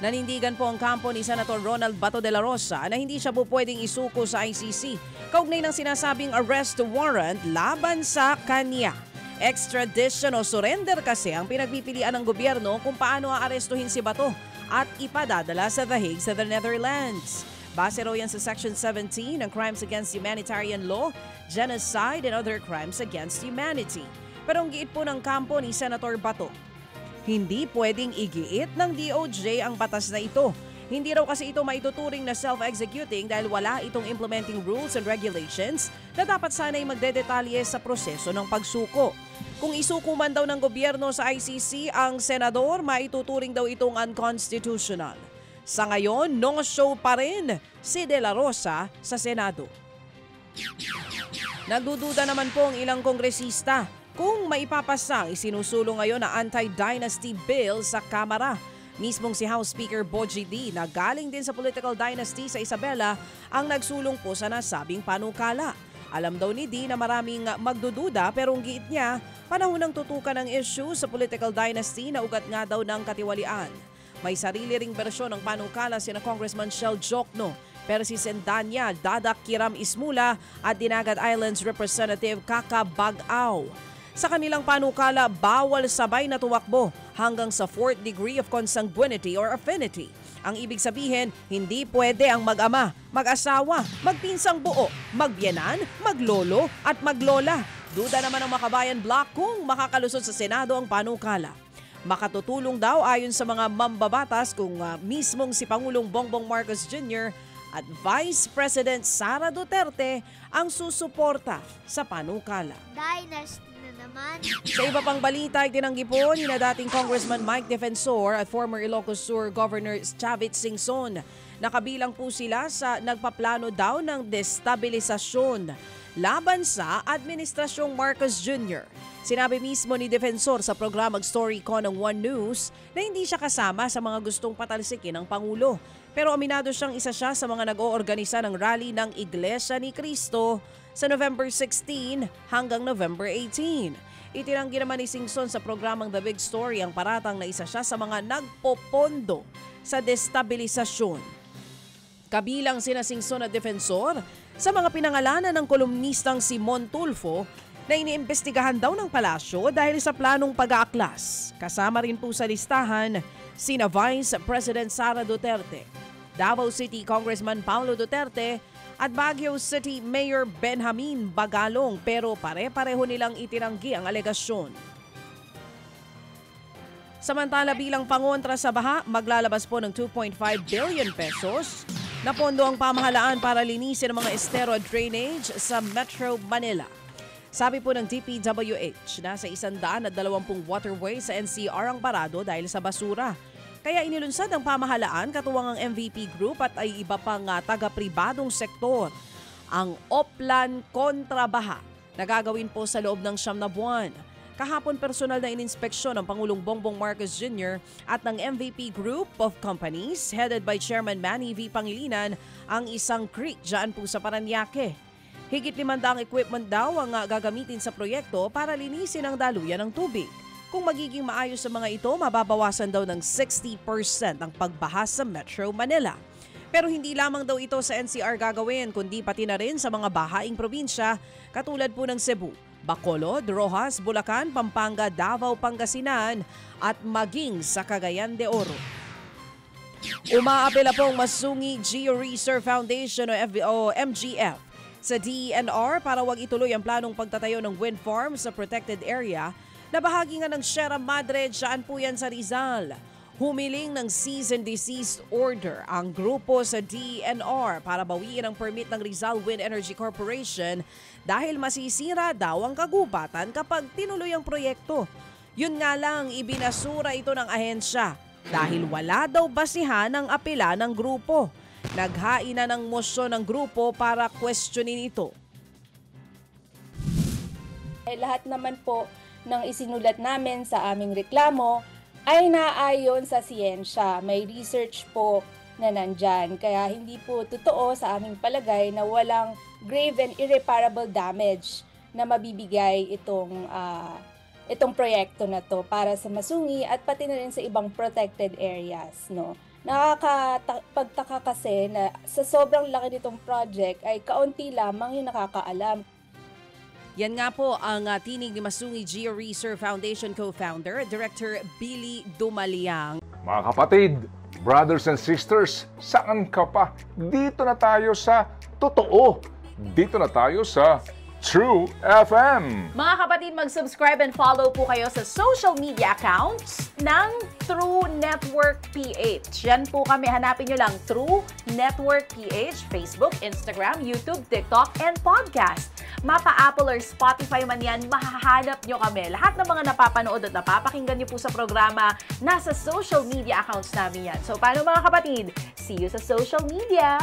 Nanindigan po ang kampo ni Senator Ronald Bato de la Rosa na hindi siya po pwedeng isuko sa ICC kaugnay ng sinasabing arrest warrant laban sa kanya. Extradition o surrender kasi ang pinagpipilian ng gobyerno kung paano aarestuhin si Bato at ipadadala sa The Hague sa the Netherlands. Base raw yan sa Section 17 ng Crimes Against Humanitarian Law, Genocide and Other Crimes Against Humanity. Pero ang giit po ng kampo ni Senator Bato, hindi pwedeng igiit ng DOJ ang batas na ito. Hindi raw kasi ito maituturing na self-executing dahil wala itong implementing rules and regulations na dapat sana'y magdedetalye sa proseso ng pagsuko. Kung isuko man daw ng gobyerno sa ICC ang senador, maituturing daw itong unconstitutional. Sa ngayon, no-show pa rin si De La Rosa sa Senado. Nagdududa naman po ang ilang kongresista kung maipapasa ang isinusulong ngayon na anti-dynasty bill sa Kamara. Mismong si House Speaker Bogie D na galing din sa political dynasty sa Isabela ang nagsulong po sa nasabing panukala. Alam daw ni D na maraming magdududa pero ang giit niya, panahon ng tutukan ng issue sa political dynasty na ugat nga daw ng katiwalian. May sarili ring bersyon ng panukala sina Congressman Shell Jokno, Percy Sendanya, Dadak Kiram Ismula at Dinagat Islands Representative Kaka Bag-aw. Sa kanilang panukala, bawal sabay na tumakbo hanggang sa 4th degree of consanguinity or affinity. Ang ibig sabihin, hindi pwede ang mag-ama, mag-asawa, magpinsang buo, magbiyenan, maglolo at maglola. Duda naman ang Makabayan Bloc kung makakalusot sa Senado ang panukala. Makatutulong daw ayon sa mga mambabatas kung mismong si Pangulong Bongbong Marcos Jr. at Vice President Sara Duterte ang susuporta sa panukala. Dynasty na naman. Sa iba pang balita, itinanggi po ni na dating Congressman Mike Defensor at former Ilocos Sur Governor Chavit Singson. Nakabilang po sila sa nagpaplano daw ng destabilisasyon laban sa Administrasyong Marcos Jr. Sinabi mismo ni Defensor sa programang Storycon ng One News na hindi siya kasama sa mga gustong patalsikin ng Pangulo. Pero aminado siyang isa siya sa mga nag-oorganisa ng rally ng Iglesia ni Cristo sa November 16 hanggang November 18. Itinanggi naman ni Singson sa programang The Big Story ang paratang na isa siya sa mga nagpopondo sa destabilisasyon. Kabilang sina Singson at Defensor sa mga pinangalanan ng kolumnistang si Mon Tulfo na iniimbestigahan daw ng palasyo dahil sa planong pag-aaklas. Kasama rin po sa listahan sina Vice President Sara Duterte, Davao City Congressman Paulo Duterte at Baguio City Mayor Benjamin Bagalong pero pare-pareho nilang itinanggi ang alegasyon. Samantala bilang pangontra sa baha, maglalabas po ng 2.5 billion pesos na pondo ang pamahalaan para linisin ang mga estero at drainage sa Metro Manila. Sabi po ng DPWH na sa 120 waterway sa NCR ang parado dahil sa basura. Kaya inilunsad ang pamahalaan katuwang ang MVP Group at ay iba pang taga-pribadong sektor. Ang Oplan Kontrabaha na gagawin po sa loob ng 9 na buwan. Kahapon personal na ininspeksyon ng Pangulong Bongbong Marcos Jr. at ng MVP Group of Companies headed by Chairman Manny V. Pangilinan ang isang creek dyan po sa Paranaque. Higit 500 equipment daw ang gagamitin sa proyekto para linisin ang daluyan ng tubig. Kung magiging maayos sa mga ito, mababawasan daw ng 60% ang pagbaha sa Metro Manila. Pero hindi lamang daw ito sa NCR gagawin, kundi pati na rin sa mga bahaing probinsya katulad po ng Cebu, Bacolod, Rojas, Bulacan, Pampanga, Davao, Pangasinan at maging sa Cagayan de Oro. Umaapela pong Masungi Geo-Reserve Foundation o MGF sa DENR para wag ituloy ang planong pagtatayo ng wind farm sa protected area na bahagi nga ng Sierra Madre dyan po yan sa Rizal. Humiling ng cease and desist order ang grupo sa DENR para bawiin ang permit ng Rizal Wind Energy Corporation dahil masisira daw ang kagubatan kapag tinuloy ang proyekto. Yun nga lang, ibinasura ito ng ahensya dahil wala daw basihan ang apela ng grupo. Naghain na ng mosyon ng grupo para questionin ito. Lahat naman po ng isinulat namin sa aming reklamo ay naayon sa siyensya. May research po na nandyan. Kaya hindi po totoo sa aming palagay na walang grave and irreparable damage na mabibigay itong proyekto na to para sa Masungi at pati na rin sa ibang protected areas, no? Nakakapagtaka kasi na sa sobrang laki nitong project ay kaunti lamang yung nakakaalam. Yan nga po ang tinig ni Masungi Geo Reser Foundation co-founder, Director Billy Dumaliang. Mga kapatid, brothers and sisters, saan ka pa? Dito na tayo sa totoo. Dito na tayo sa True FM. Mga kapatid, mag-subscribe and follow po kayo sa social media accounts ng True Network PH. Yan po kami, hanapin nyo lang True Network PH, Facebook, Instagram, YouTube, TikTok, and podcast. Mapa Apple or Spotify man yan, mahahanap nyo kami. Lahat ng mga napapanood at napapakinggan nyo po sa programa, nasa social media accounts namin yan. So paano mga kapatid? See you sa social media!